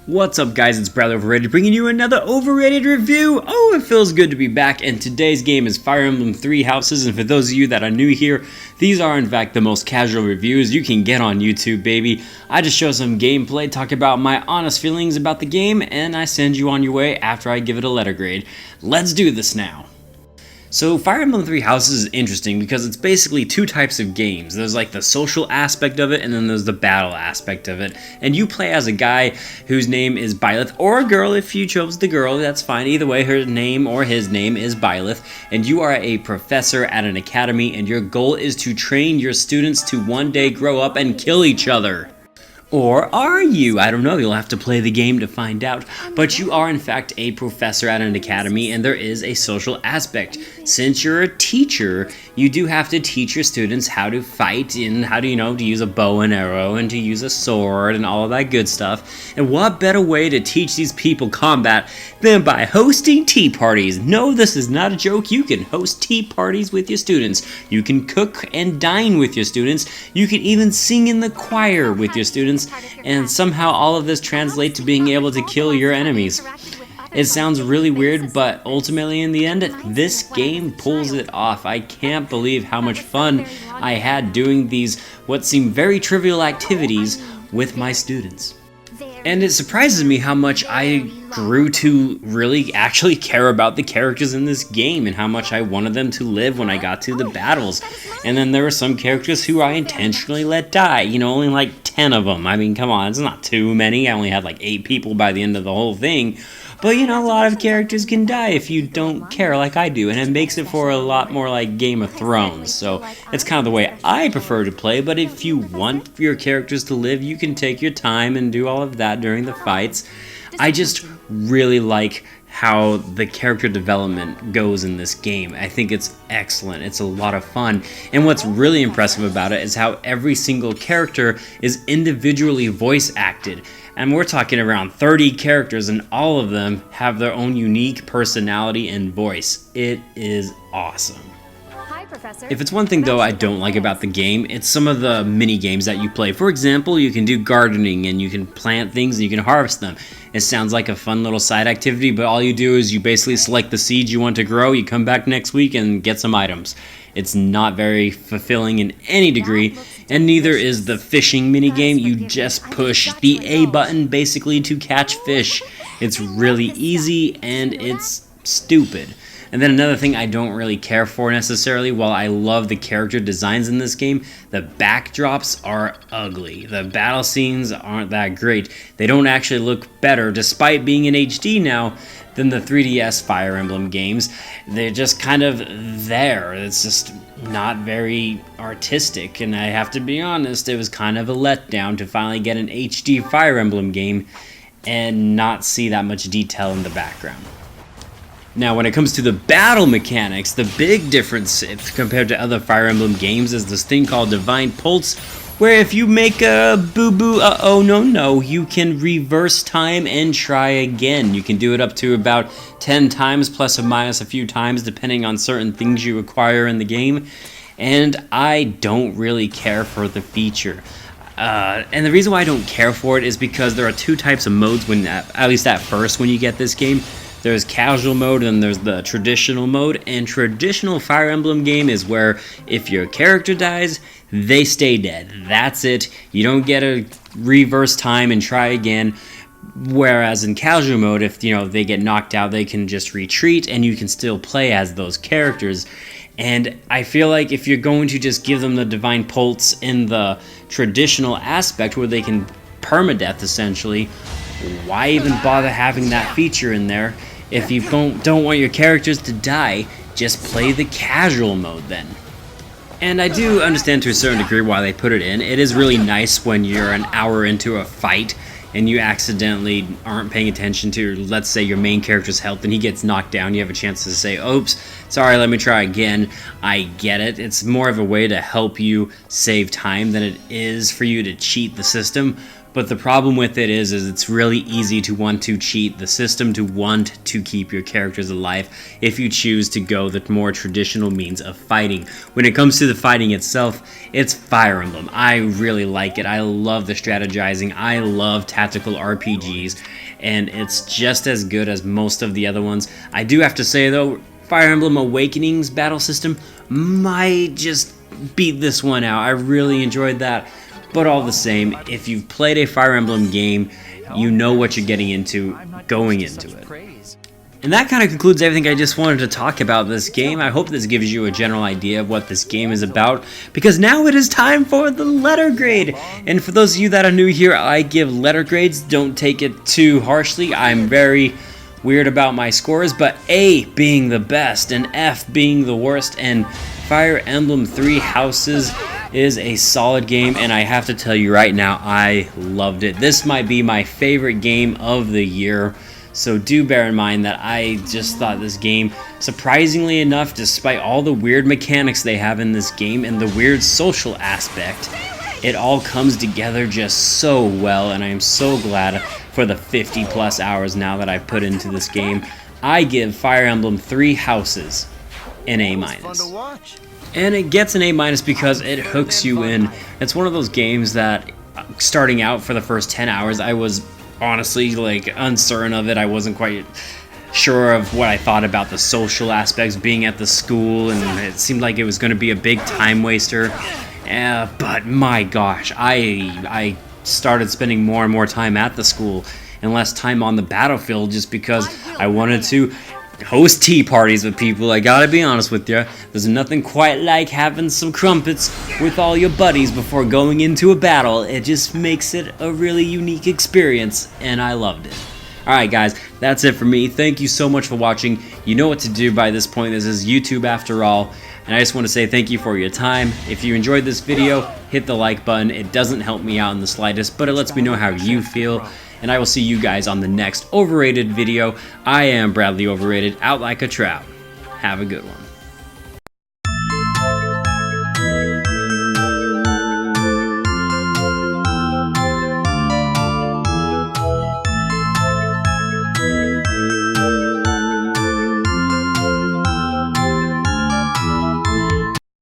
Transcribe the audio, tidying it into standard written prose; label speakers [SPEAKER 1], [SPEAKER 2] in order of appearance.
[SPEAKER 1] What's up guys, it's Bradley Overrated bringing you another Overrated review. Oh, it feels good to be back, and today's game is Fire Emblem 3 Houses, and for those of you that are new here, these are in fact the most casual reviews you can get on YouTube, baby. I just show some gameplay, talk about my honest feelings about the game, and I send you on your way after I give it a letter grade. Let's do this now. So Fire Emblem 3 Houses is interesting because it's basically two types of games. There's like the social aspect of it, and then there's the battle aspect of it. And you play as a guy whose name is Byleth, or a girl if you chose the girl, that's fine. Either way, her name or his name is Byleth, and you are a professor at an academy, and your goal is to train your students to one day grow up and kill each other. Or are you? I don't know, you'll have to play the game to find out. But you are in fact a professor at an academy, and there is a social aspect. Since you're a teacher, you do have to teach your students how to fight and how to, to use a bow and arrow and to use a sword and all of that good stuff. And what better way to teach these people combat than by hosting tea parties? No, this is not a joke. You can host tea parties with your students. You can cook and dine with your students. You can even sing in the choir with your students. And somehow all of this translates to being able to kill your enemies. It sounds really weird, but ultimately in the end, this game pulls it off. I can't believe how much fun I had doing these what seem very trivial activities with my students. And it surprises me how much I grew to really actually care about the characters in this game and how much I wanted them to live when I got to the battles. And then there were some characters who I intentionally let die, only like 10 of them. I mean, come on, it's not too many. I only had like 8 people by the end of the whole thing. But a lot of characters can die if you don't care like I do, and it makes it for a lot more like Game of Thrones. So it's kind of the way I prefer to play, but if you want your characters to live, you can take your time and do all of that during the fights. I just really like how the character development goes in this game. I think it's excellent. It's a lot of fun. And what's really impressive about it is how every single character is individually voice acted. And we're talking around 30 characters, and all of them have their own unique personality and voice. It is awesome. If it's one thing though I don't like about the game, it's some of the mini games that you play. For example, you can do gardening and you can plant things and you can harvest them. It sounds like a fun little side activity, but all you do is you basically select the seeds you want to grow, you come back next week and get some items. It's not very fulfilling in any degree, and neither is the fishing minigame. You just push the A button basically to catch fish. It's really easy and it's stupid. And then another thing I don't really care for necessarily, while I love the character designs in this game, the backdrops are ugly. The battle scenes aren't that great. They don't actually look better, despite being in HD now, than the 3DS Fire Emblem games. They're just kind of there. It's just not very artistic, and I have to be honest, it was kind of a letdown to finally get an HD Fire Emblem game and not see that much detail in the background. Now, when it comes to the battle mechanics, the big difference compared to other Fire Emblem games is this thing called Divine Pulse, where if you make a boo-boo, no, you can reverse time and try again. You can do it up to about 10 times, plus or minus a few times, depending on certain things you acquire in the game. And I don't really care for the feature. And the reason why I don't care for it is because there are two types of modes, when at least at first when you get this game. There's casual mode and there's the traditional mode, and traditional Fire Emblem game is where if your character dies, they stay dead. That's it. You don't get a reverse time and try again. Whereas in casual mode, if they get knocked out, they can just retreat and you can still play as those characters. And I feel like if you're going to just give them the Divine Pulse in the traditional aspect where they can permadeath essentially, why even bother having that feature in there? If you don't want your characters to die, just play the casual mode then. And I do understand to a certain degree why they put it in. It is really nice when you're an hour into a fight and you accidentally aren't paying attention to, let's say, your main character's health and he gets knocked down. You have a chance to say, oops, sorry, let me try again. I get it. It's more of a way to help you save time than it is for you to cheat the system. But the problem with it is it's really easy to want to cheat the system, to want to keep your characters alive if you choose to go the more traditional means of fighting. When it comes to the fighting itself, it's Fire Emblem. I really like it. I love the strategizing. I love tactical RPGs, and it's just as good as most of the other ones. I do have to say though, Fire Emblem Awakening's battle system might just beat this one out. I really enjoyed that. But all the same, if you've played a Fire Emblem game, you know what you're getting into going into it. And that kind of concludes everything I just wanted to talk about this game. I hope this gives you a general idea of what this game is about, because now it is time for the letter grade. And for those of you that are new here, I give letter grades. Don't take it too harshly. I'm very weird about my scores, but A being the best and F being the worst, and Fire Emblem 3 Houses is a solid game, and I have to tell you right now, I loved it. This might be my favorite game of the year, so do bear in mind that I just thought this game, surprisingly enough, despite all the weird mechanics they have in this game and the weird social aspect, it all comes together just so well, and I am so glad for the 50 plus hours now that I've put into this game. I give Fire Emblem 3 Houses an A-. And it gets an A- because it hooks you in. It's one of those games that, starting out for the first 10 hours, I was honestly like uncertain of it. I wasn't quite sure of what I thought about the social aspects, being at the school, and it seemed like it was going to be a big time waster. But my gosh, I started spending more and more time at the school and less time on the battlefield just because I wanted to host tea parties with people. I gotta be honest with you, there's nothing quite like having some crumpets with all your buddies before going into a battle. It just makes it a really unique experience, and I loved it. Alright guys, that's it for me. Thank you so much for watching. You know what to do by this point. This is YouTube after all, and I just want to say thank you for your time. If you enjoyed this video, hit the like button. It doesn't help me out in the slightest, but it lets me know how you feel. And I will see you guys on the next Overrated video. I am Bradley Overrated, out like a trout. Have a good one.